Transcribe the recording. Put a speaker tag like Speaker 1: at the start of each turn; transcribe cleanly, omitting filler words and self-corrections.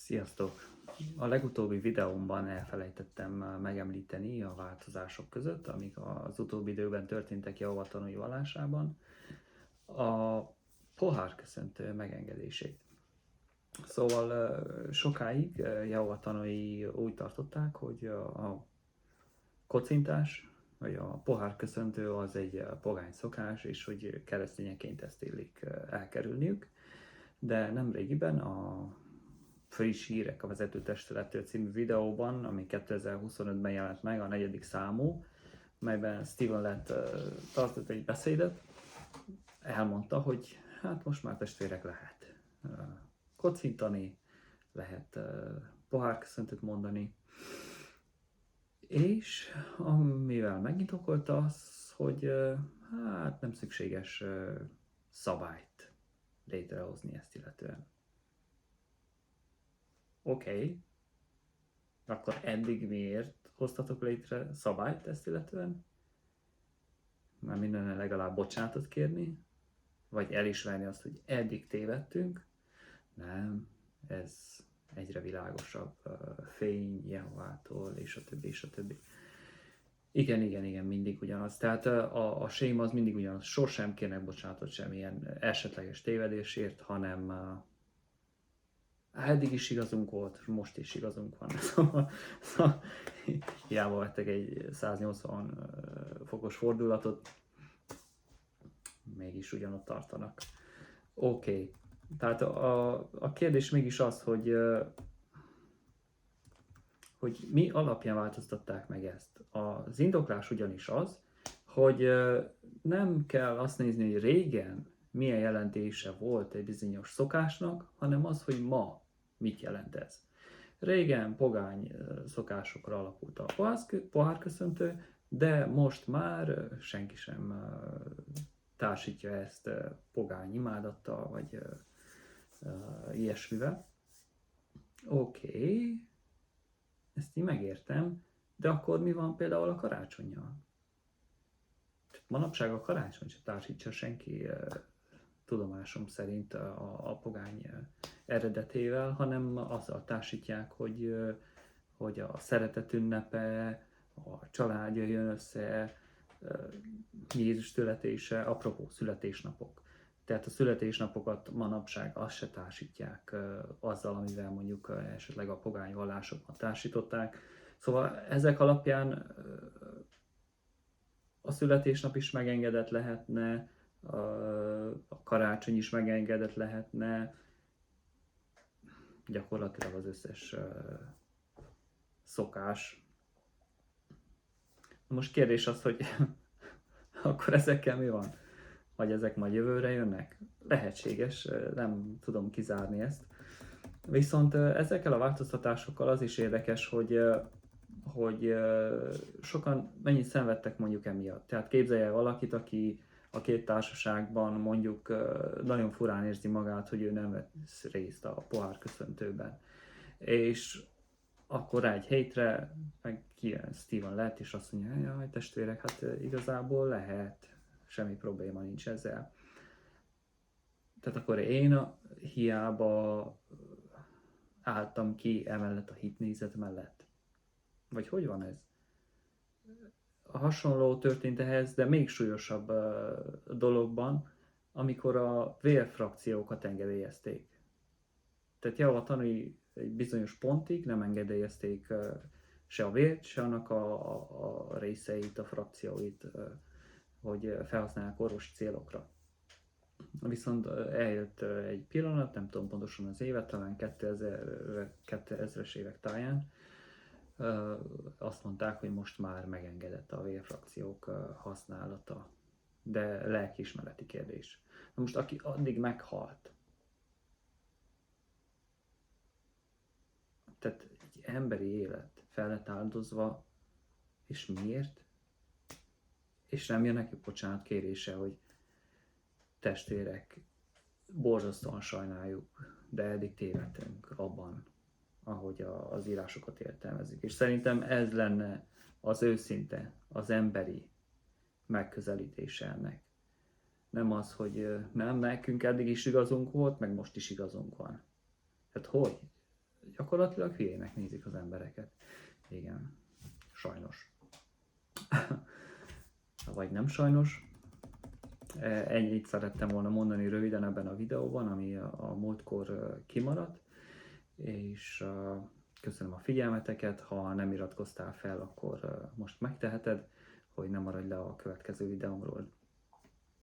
Speaker 1: Sziasztok! A legutóbbi videómban elfelejtettem megemlíteni a változások között, amik az utóbbi időben történtek Jehova tanúi vallásában, a pohárköszöntő megengedését. Szóval sokáig Jehova tanúi úgy tartották, hogy a kocintás, vagy a pohárköszöntő az egy pogány szokás, és hogy keresztényeként ezt illik elkerülniük. De nemrégiben a Friss hírek a vezetőtestülettől című videóban, ami 2025-ben jelent meg, a 4. számú, melyben Stephen Lett tartott egy beszédet, elmondta, hogy hát most már testvérek lehet kocintani, lehet pohárköszöntőt mondani, és amivel megindokolta az, hogy hát nem szükséges szabályt létrehozni ezt illetően. Oké, akkor eddig miért hoztatok létre szabályt ezt illetően? Már mindenre legalább bocsánatot kérni? Vagy elismerni azt, hogy eddig tévedtünk? Nem, ez egyre világosabb fény Jehovától, és a többi, és a többi. Igen, mindig ugyanaz. Tehát a sém az mindig ugyanaz. Sosem kérnek bocsánatot semmilyen esetleges tévedésért, hanem eddig is igazunk volt, most is igazunk van. Szóval hiába vettek egy 180 fokos fordulatot, mégis ugyanott tartanak. Oké. Tehát a kérdés mégis az, hogy mi alapján változtatták meg ezt. Az indoklás ugyanis az, hogy nem kell azt nézni, hogy régen milyen jelentése volt egy bizonyos szokásnak, hanem az, hogy ma mit jelent ez. Régen pogány szokásokra alapult a pohárköszöntő, de most már senki sem társítja ezt pogány imádattal, vagy ilyesmivel. Oké, ezt így megértem, de akkor mi van például a karácsonnyal? Manapság a karácsony sem társítsa senki tudomásom szerint a pogány eredetével, hanem azzal társítják, hogy a szeretet ünnepe, a család jön össze, Jézus születése, apropó születésnapok. Tehát a születésnapokat manapság azt se társítják azzal, amivel mondjuk esetleg a pogány vallásokban társították. Szóval ezek alapján a születésnap is megengedett lehetne, a karácsony is megengedett lehetne, gyakorlatilag az összes szokás. Most kérdés az, hogy akkor ezekkel mi van? Vagy ezek majd jövőre jönnek? Lehetséges, nem tudom kizárni ezt. Viszont ezekkel a változtatásokkal az is érdekes, hogy sokan mennyit szenvedtek mondjuk emiatt. Tehát képzelje el valakit, aki a két társaságban mondjuk nagyon furán érzi magát, hogy ő nem vesz részt a pohárköszöntőben. És akkor egy hétre meg kijön Stephen Lett, és azt mondja, jaj testvérek, hát igazából lehet, semmi probléma nincs ezzel. Tehát akkor én hiába álltam ki emellett a hitnézet mellett. Vagy hogy van ez? Hasonló történt ehhez, de még súlyosabb dologban, amikor a vérfrakciókat engedélyezték. Tehát Jehova tanúi egy bizonyos pontig nem engedélyezték se a vért, se annak a részeit, a frakcióit, hogy felhasználják orvosi célokra. Viszont eljött egy pillanat, nem tudom pontosan az évet, talán 2000-es évek táján, azt mondták, hogy most már megengedett a vérfrakciók használata, de lelkiismereti kérdés. Na most aki addig meghalt, tehát egy emberi élet fel lett áldozva, és miért? És nem jön neki bocsánat kérése, hogy testvérek, borzasztóan sajnáljuk, de eddig tévedtünk abban, ahogy az írásokat értelmezik. És szerintem ez lenne az őszinte, az emberi megközelítése ennek. Nem az, hogy nem, nekünk eddig is igazunk volt, meg most is igazunk van. Hát hogy? gyakorlatilag hülyének nézik az embereket. Igen, sajnos. Vagy nem sajnos. Ennyit szerettem volna mondani röviden ebben a videóban, ami a múltkor kimaradt, és köszönöm a figyelmeteket, ha nem iratkoztál fel, akkor most megteheted, hogy ne maradj le a következő videómról.